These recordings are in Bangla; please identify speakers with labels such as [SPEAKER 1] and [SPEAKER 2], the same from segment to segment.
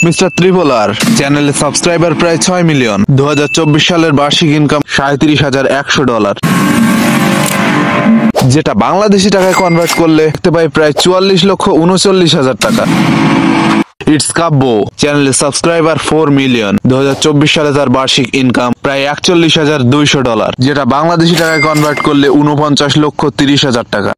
[SPEAKER 1] মিস্টার ত্রিপোলার চ্যানেলে সাবস্ক্রাইবার প্রায় 6 মিলিয়ন। 2024 সালের বার্ষিক ইনকাম $37,100, যেটা বাংলাদেশি টাকায় কনভার্ট করলে দেখতে পাই প্রায় 44,39,000 টাকা। ইটস কাব্য চ্যানেলে সাবস্ক্রাইবার 4 মিলিয়ন। 2024 সালে তার বার্ষিক ইনকাম প্রায় $41,200, যেটা বাংলাদেশি টাকায় কনভার্ট করলে 49,30,000 টাকা।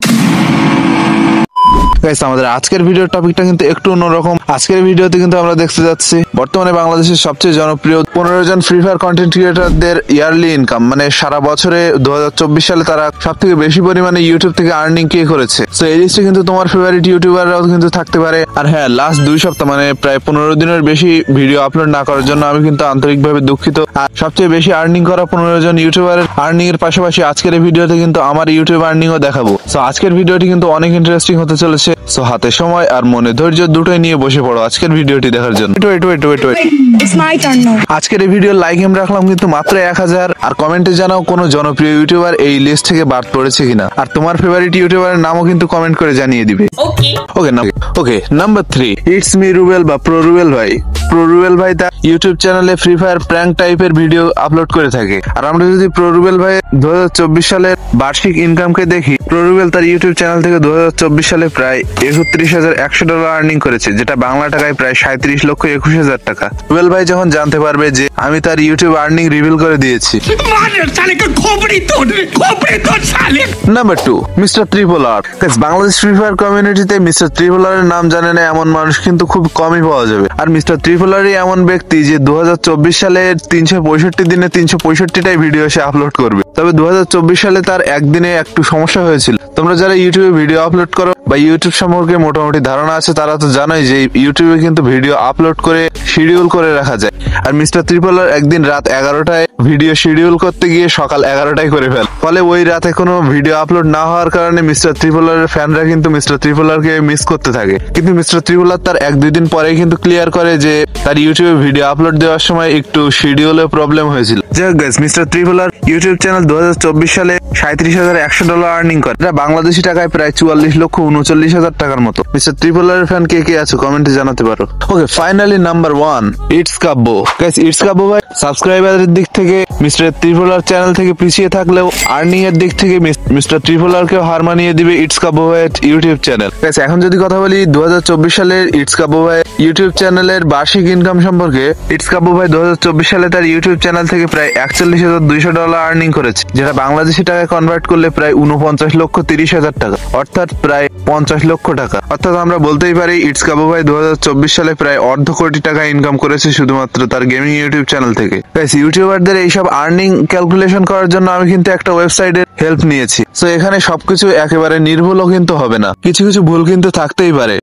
[SPEAKER 1] গাইস, আমাদের আজকের ভিডিওর টপিকটা কিন্তু একটু অন্যরকম। আজকের ভিডিওতে কিন্তু আমরা দেখতে যাচ্ছি বর্তমানে বাংলাদেশের সবচেয়ে জনপ্রিয় 15 জন ফ্রি ফায়ার কন্টেন্ট ক্রিয়েটরদের ইয়ারলি ইনকাম, মানে সারা বছরে 2024 সালে তারা সব থেকে বেশি পরিমাণে ইউটিউব থেকে আর্নিং কে করেছে। তো এই লিস্টে কিন্তু তোমার ফেভারিট ইউটিউবাররাও কিন্তু থাকতে পারে। আর হ্যাঁ, লাস্ট 2 সপ্তাহ মানে প্রায় 15 দিনের বেশি ভিডিও আপলোড না করার জন্য আমি কিন্তু আন্তরিকভাবে দুঃখিত। আর সবচেয়ে বেশি আর্নিং করা 15 জন ইউটিউবারের আর্নিং এর পাশাপাশি আজকের এই ভিডিওতে কিন্তু আমার ইউটিউব আর্নিংও দেখাবো। সো আজকের ভিডিওটি কিন্তু অনেক ইন্টারেস্টিং হতে চলেছে। সো হাতে সময় আর মনে ধৈর্য দুটোই নিয়ে বসে পড়ো আজকের ভিডিওটি দেখার জন্য। আজকের এই ভিডিও লাইক এম রাখলাম কিন্তু মাত্র 1000। আর কমেন্টে জানাও কোন জনপ্রিয় ইউটিউবার এই লিস্ট থেকে বাদ পড়েছে কিনা। আর তোমার ফেভারিট ইউটিউবারের নামও কিন্তু কমেন্ট করে জানিয়ে দিবে। Okay number 3, it's me Rubel বা প্রো রুবেল ভাই। প্রো রুবেল ভাই তার ইউটিউব চ্যানেলে ফ্রি ফায়ার প্র্যাঙ্ক টাইপের ভিডিও আপলোড করে থাকে। আর আমরা যদি প্রো রুবেল ভাই 2024 সালের বার্ষিক ইনকামকে দেখি, প্রো রুবেল তার ইউটিউব চ্যানেল থেকে 2024 সালে প্রায় $31,100 আর্নিং করেছে, যেটা বাংলা টাকায় প্রায় 37,21,000 টাকা। রুবেল ভাই যখন জানতে পারবে যে আমি তার ইউটিউব আর্নিং রিভিল করে দিয়েছি। Number 2, mister ত্রিপোলার। Bangladesh free fire কমিউনিটিতে মিস্টার ত্রিপোলারের নাম জানে না এমন মানুষ কিন্তু খুব কমই পাওয়া যাবে। আর মিস্টার ত্রিপোলারই এমন ব্যক্তি যে 2024 সালে 365 দিনে 365টাই ভিডিও সে আপলোড করবে। তবে 2024 সালে তার একদিনে একটু সমস্যা হয়েছিল। তোমরা যারা ইউটিউবে ভিডিও আপলোড করো বা ইউটিউব সম্পর্কে মোটামুটি ধারণা আছে তারা তো জানোই যে ইউটিউবে কিন্তু ভিডিও আপলোড করে শিডিউল করে রাখা যায়। আর মিস্টার ত্রিপোলার একদিন রাত 11টায় ভিডিও শিডিউল করতে গিয়ে সকাল 11টায় করে ফলে ওই রাতে কোনো ভিডিও আপলোড না হওয়ার কারণে মিস্টার ত্রিপোলারের ফ্যানরা কিন্তু মিস্টার ত্রিপোলারকে মিস করতে থাকে। কিন্তু মিস্টার ত্রিপোলার তার 1-2 দিন পরেই কিন্তু ক্লিয়ার করে যে তার ইউটিউবে ভিডিও আপলোড দেওয়ার সময় একটু শিডিউলে প্রবলেম হয়েছিল। যাই হোক গাইস, মিস্টার ত্রিপোলার ইউটিউব চ্যানেল 2024 সালে $37,100 আর্নিং করে, এটা বাংলাদেশি টাকায় প্রায় 44,39,000 টাকার মতো। মিস্টার ত্রিপোলারের ফ্যান কে কে আছে কমেন্টে জানাতে পারো। Okay, finally number 1, it's Kabya. Guys, it's Kabya ভাই সাবস্ক্রাইবারের দিক থেকে মিস্টার ত্রিপোলার চ্যানেল থেকে পিছিয়ে থাকলেও আর্নিং এর দিক থেকে মিস্টার ত্রিপোলারকেও হার মানিয়ে দিবে ইটস কাব্য ভাইয়ের ইউটিউব চ্যানেল। গাইস, এখন যদি কথা বলি 2024 সালের ইটস কাব্য ভাই ইউটিউব চ্যানেলের বার্ষিক ইনকাম সম্পর্কে, ইটস কাব্য ভাই 2024 সালে তার ইউটিউব চ্যানেল থেকে প্রায় $41,200 আর্নিং করেছে, যেটা বাংলাদেশি টাকায় কনভার্ট করলে প্রায় 49,30,000 টাকা, অর্থাৎ প্রায় 50 লক্ষ টাকা। অর্থাৎ আমরা বলতেই পারি ইটস কাব্য ভাই 2024 সালে প্রায় $1.25 কোটি টাকা ইনকাম করেছে শুধুমাত্র তার গেমিং ইউটিউব চ্যানেল থেকে। গাইস, ইউটিউবারদের এইসব আর্নিং ক্যালকুলেশন করার জন্য আমি কিন্তু একটা ওয়েবসাইটের হেল্প নিয়েছি। তো এখানে সবকিছু একেবারে নির্ভুলও কিন্তু হবে না, কিছু কিছু ভুল কিন্তু থাকতেই পারে।